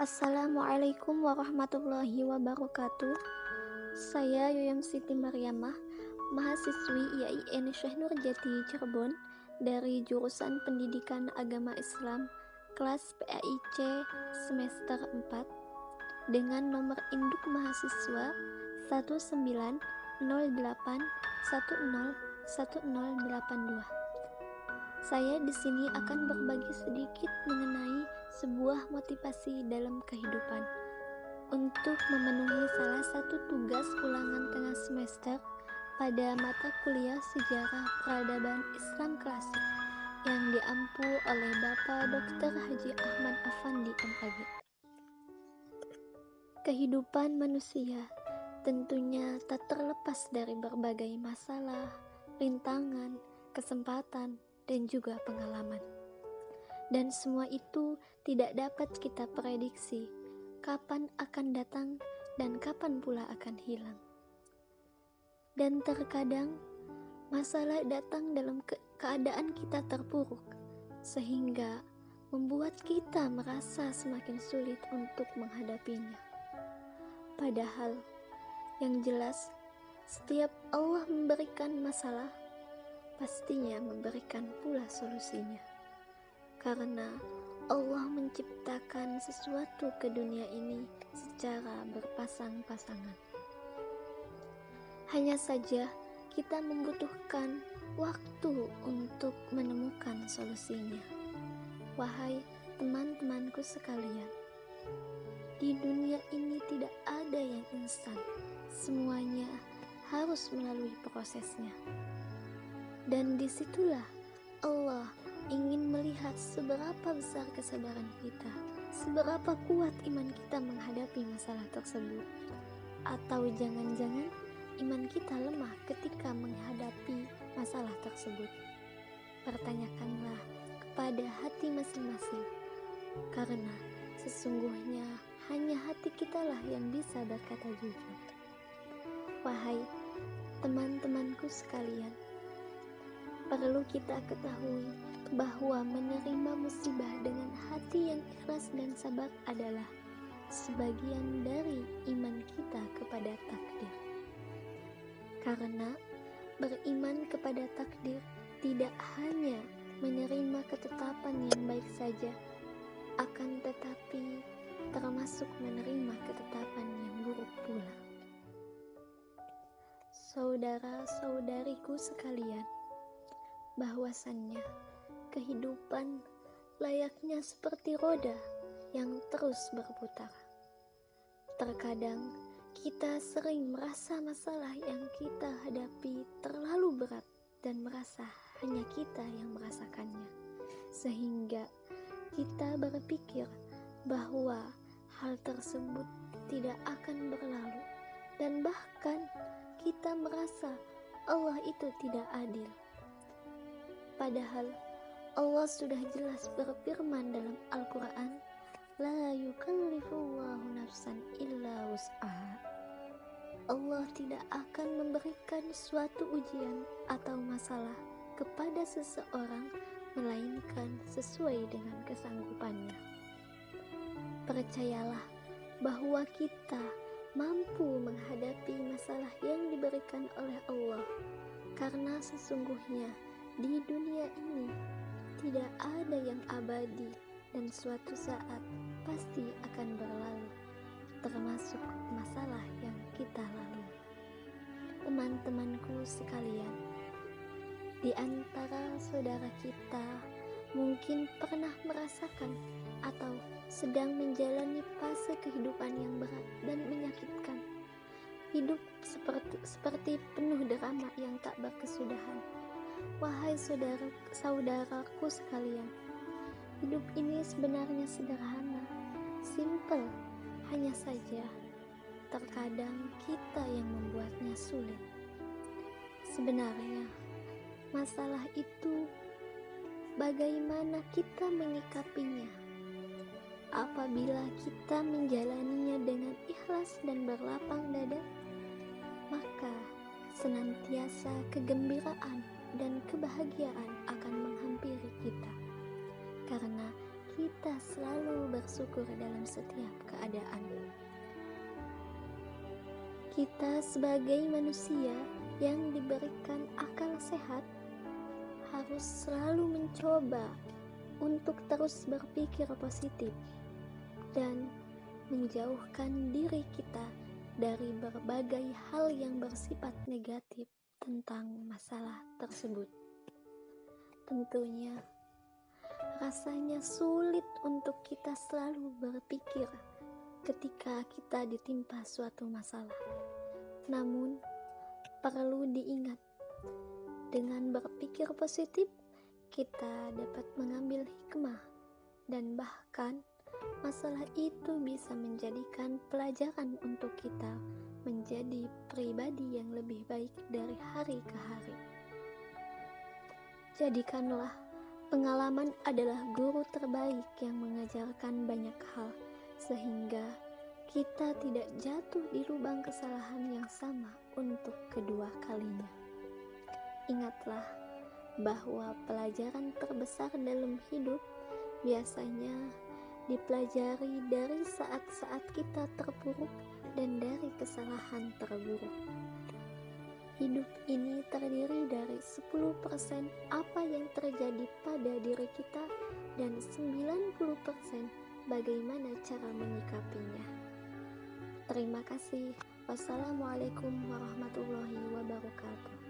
Assalamualaikum warahmatullahi wabarakatuh. Saya Yoyam Siti Maryamah, mahasiswi IAIN Syekh Nurjati Cirebon dari jurusan Pendidikan Agama Islam kelas PAIC semester 4 dengan nomor induk mahasiswa 1908101082. Saya di sini akan berbagi sedikit mengenai sebuah motivasi dalam kehidupan. Untuk memenuhi salah satu tugas ulangan tengah semester pada mata kuliah Sejarah Peradaban Islam Klasik yang diampu oleh Bapak Dr. Haji Ahmad Afandi MAG. Kehidupan manusia tentunya tak terlepas dari berbagai masalah, rintangan, kesempatan, dan juga pengalaman. Dan semua itu tidak dapat kita prediksi kapan akan datang dan kapan pula akan hilang. Dan terkadang masalah datang dalam keadaan kita terpuruk, sehingga membuat kita merasa semakin sulit untuk menghadapinya. Padahal yang jelas, setiap Allah memberikan masalah, pastinya memberikan pula solusinya. Karena Allah menciptakan sesuatu ke dunia ini secara berpasang-pasangan. Hanya saja kita membutuhkan waktu untuk menemukan solusinya. Wahai teman-temanku sekalian, di dunia ini tidak ada yang instan. Semuanya harus melalui prosesnya. Dan disitulah Allah ingin melihat seberapa besar kesabaran kita, seberapa kuat iman kita menghadapi masalah tersebut. Atau jangan-jangan iman kita lemah ketika menghadapi masalah tersebut. Pertanyakanlah kepada hati masing-masing, karena sesungguhnya hanya hati kitalah yang bisa berkata jujur. Wahai teman-temanku sekalian, perlu kita ketahui bahwa menerima musibah dengan hati yang ikhlas dan sabar adalah sebagian dari iman kita kepada takdir. Karena beriman kepada takdir tidak hanya menerima ketetapan yang baik saja, akan tetapi termasuk menerima ketetapan yang buruk pula. Saudara-saudariku sekalian, bahwasannya kehidupan layaknya seperti roda yang terus berputar. Terkadang kita sering merasa masalah yang kita hadapi terlalu berat dan merasa hanya kita yang merasakannya, sehingga kita berpikir bahwa hal tersebut tidak akan berlalu, dan bahkan kita merasa Allah itu tidak adil. Padahal Allah sudah jelas berfirman dalam Al-Quran, La yukallifullahu nafsan illa wus'aha. Allah tidak akan memberikan suatu ujian atau masalah kepada seseorang melainkan sesuai dengan kesanggupannya. Percayalah bahwa kita mampu menghadapi masalah yang diberikan oleh Allah, karena sesungguhnya di dunia ini tidak ada yang abadi dan suatu saat pasti akan berlalu, termasuk masalah yang kita lalui. Teman-temanku sekalian, di antara saudara kita mungkin pernah merasakan atau sedang menjalani fase kehidupan yang berat dan menyakitkan. Hidup seperti penuh drama yang tak berkesudahan. Wahai saudaraku sekalian, hidup ini sebenarnya sederhana, simple, hanya saja terkadang kita yang membuatnya sulit. Sebenarnya masalah itu bagaimana kita menyikapinya. Apabila kita menjalaninya dengan ikhlas dan berlapang dada, maka senantiasa kegembiraan dan kebahagiaan akan menghampiri kita, karena kita kita selalu bersyukur dalam setiap keadaan. Kita sebagai manusia yang diberikan akal sehat harus selalu mencoba untuk terus berpikir positif dan menjauhkan diri kita dari berbagai hal yang bersifat negatif tentang masalah tersebut. Tentunya rasanya sulit untuk kita selalu berpikir ketika kita ditimpa suatu masalah. Namun, perlu diingat, dengan berpikir positif, kita dapat mengambil hikmah dan bahkan masalah itu bisa menjadikan pelajaran untuk kita menjadi pribadi yang lebih baik dari hari ke hari. Jadikanlah pengalaman adalah guru terbaik yang mengajarkan banyak hal, sehingga kita tidak jatuh di lubang kesalahan yang sama untuk kedua kalinya. Ingatlah bahwa pelajaran terbesar dalam hidup biasanya dipelajari dari saat-saat kita terpuruk dan dari kesalahan terburuk. Hidup ini terdiri dari 10% apa yang terjadi pada diri kita dan 90% bagaimana cara menyikapinya. Terima kasih. Wassalamualaikum warahmatullahi wabarakatuh.